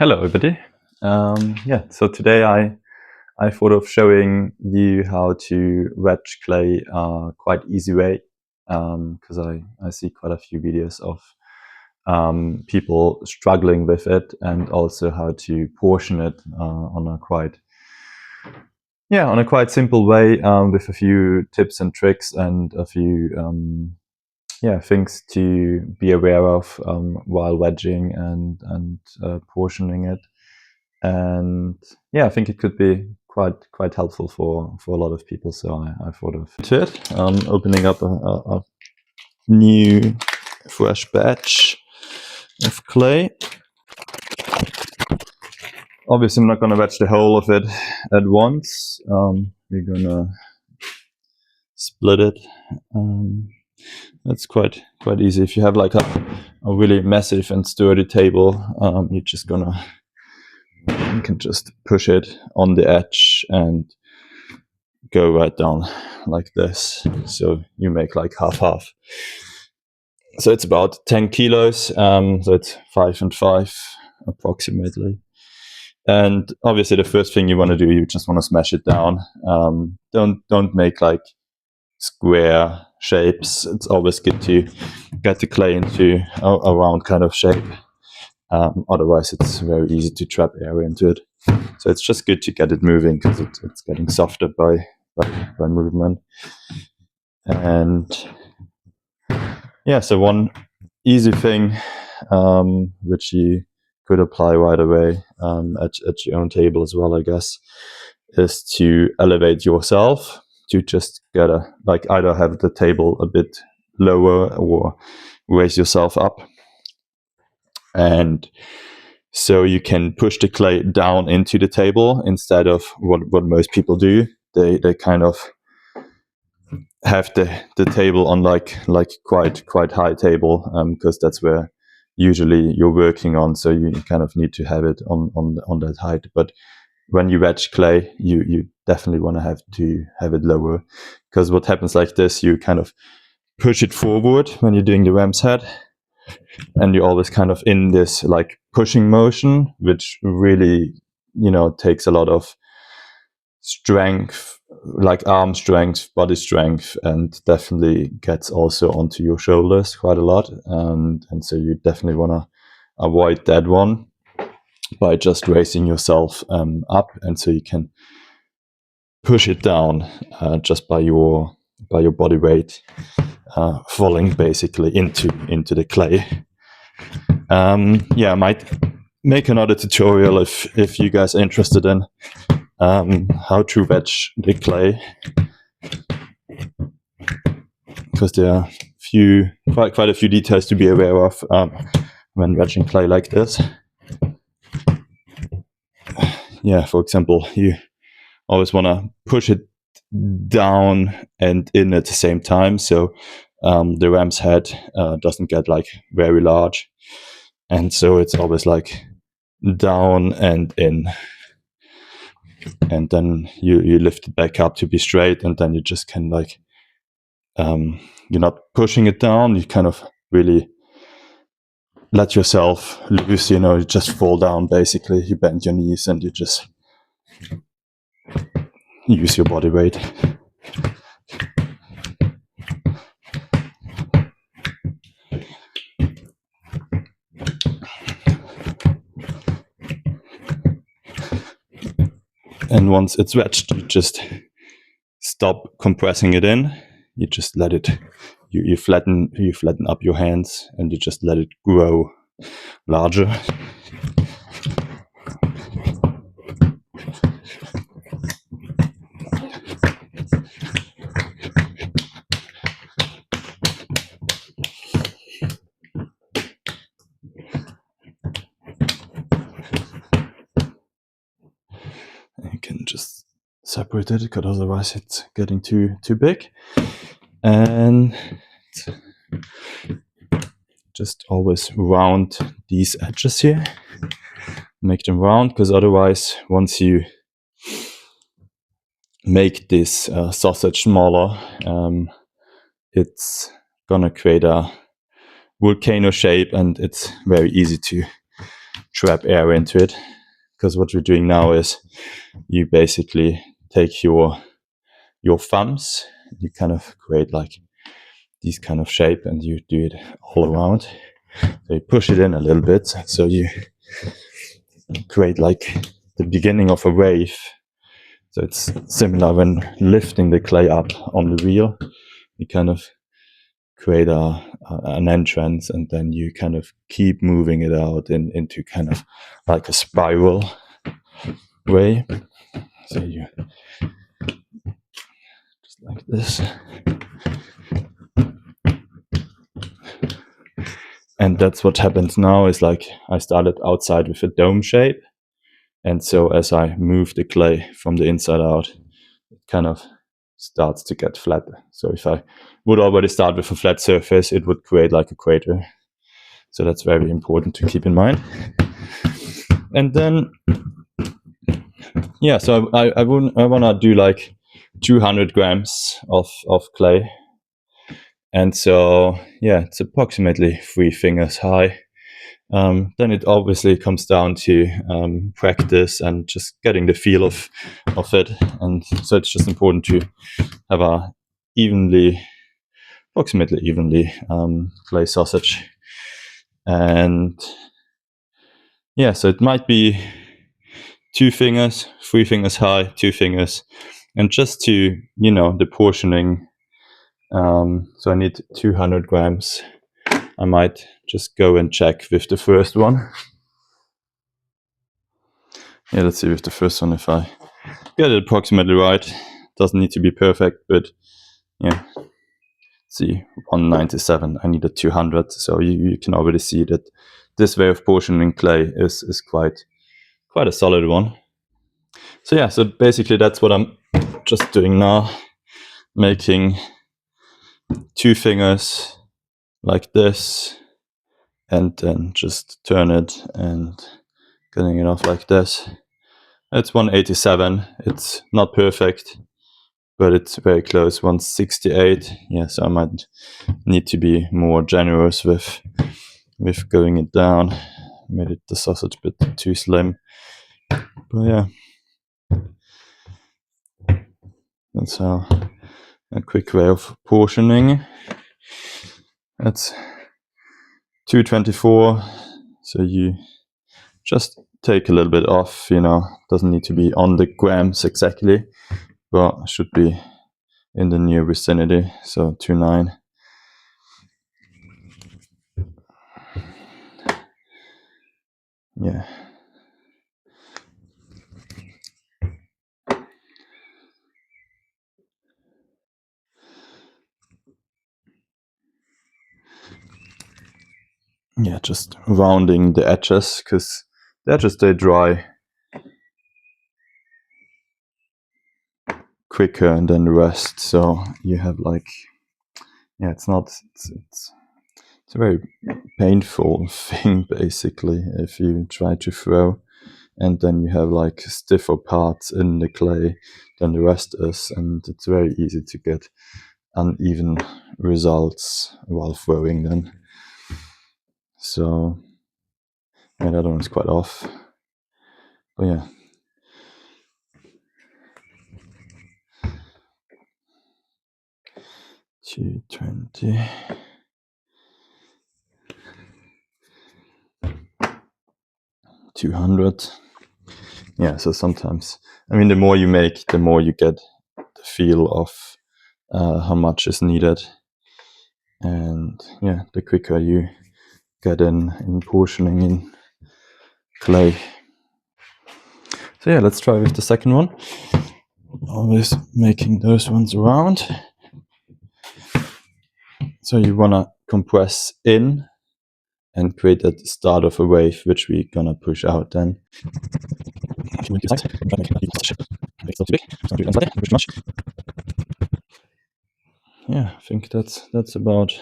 Hello, everybody. So today I thought of showing you how to wedge clay quite easy way, because I see quite a few videos of people struggling with it, and also how to portion it on a quite simple way, with a few tips and tricks and a few things to be aware of while wedging and portioning it. And I think it could be quite helpful for a lot of people. So I thought of it. Opening up a new fresh batch of clay. Obviously, I'm not going to wedge the whole of it at once. We're going to split it. That's quite easy. If you have like a really massive and sturdy table, you can just push it on the edge and go right down like this. So you make like half. So it's about 10 kilos. So it's 5 and 5 approximately. And obviously the first thing you want to do, you just want to smash it down. Don't make like square shapes. It's always good to get the clay into a round kind of shape. Otherwise it's very easy to trap air into it. So it's just good to get it moving, because it's getting softer by movement. And so one easy thing which you could apply right away at your own table as well, I guess, is to elevate yourself, to just get either have the table a bit lower or raise yourself up. And so you can push the clay down into the table instead of what most people do. They kind of have the table on like quite high table, because that's where usually you're working on. So you kind of need to have it on that height. But when you wedge clay, you definitely want to have it lower, because what happens like this, you kind of push it forward when you're doing the ram's head, and you're always kind of in this like pushing motion, which really takes a lot of strength, like arm strength, body strength, and definitely gets also onto your shoulders quite a lot. And so you definitely want to avoid that one by just raising yourself up, and so you can push it down just by your body weight, falling basically into the clay. I might make another tutorial if you guys are interested in how to wedge the clay, because there are quite a few details to be aware of when wedging clay like this. For example, you always want to push it down and in at the same time, so the ram's head doesn't get like very large, and so it's always like down and in, and then you lift it back up to be straight, and then you just can like you're not pushing it down, you kind of really let yourself loose, you just fall down basically. You bend your knees and you just use your body weight. And once it's wedged, you just stop compressing it in. You just let it, you flatten up your hands, and you just let it grow larger. You can just separate it, because otherwise it's getting too big. And just always round these edges here, make them round, because otherwise once you make this sausage smaller, it's gonna create a volcano shape, and it's very easy to trap air into it, because what we're doing now is you basically take your thumbs, you kind of create like these kind of shape, and you do it all around. So you push it in a little bit, so you create like the beginning of a wave. So it's similar when lifting the clay up on the wheel. You kind of create an entrance, and then you kind of keep moving it out into kind of like a spiral way. So you just like this. And that's what happens now, is like I started outside with a dome shape. And so as I move the clay from the inside out, it kind of starts to get flatter. So if I would already start with a flat surface, it would create like a crater. So that's very important to keep in mind. And then, yeah, so I want to do like 200 grams of clay. And so, yeah, it's approximately 3 fingers high. Then it obviously comes down to practice and just getting the feel of it. And so it's just important to have a approximately evenly clay sausage. And yeah, so it might be 2 fingers, 3 fingers high, 2 fingers. And just to, the portioning, so I need 200 grams. I might just go and check with the first one. Yeah, let's see with the first one if I get it approximately right. Doesn't need to be perfect, but yeah. See, 197, I needed 200. So you can already see that this way of portioning clay is quite a solid one. So yeah, so basically that's what I'm just doing now. Making 2 fingers like this, and then just turn it and getting it off like this. It's 187. It's not perfect, but it's very close. 168. Yeah, so I might need to be more generous with going it down. Made it the sausage a bit too slim. But yeah, that's how a quick way of portioning. That's 224. So you just take a little bit off, doesn't need to be on the grams exactly, but should be in the near vicinity. So 29. Yeah. Yeah, just rounding the edges, because the edges, they dry quicker than the rest. So you have like, yeah, it's a very painful thing basically if you try to throw, and then you have like stiffer parts in the clay than the rest is, and it's very easy to get uneven results while throwing then. So yeah, that one's quite off. But yeah. $220. 200. Yeah, so sometimes, the more you make, the more you get the feel of how much is needed. And yeah, the quicker you get in portioning in clay. So yeah, let's try with the second one. Always making those ones around. So you want to compress in and create that start of a wave, which we're gonna push out then. Yeah, I think that's about it.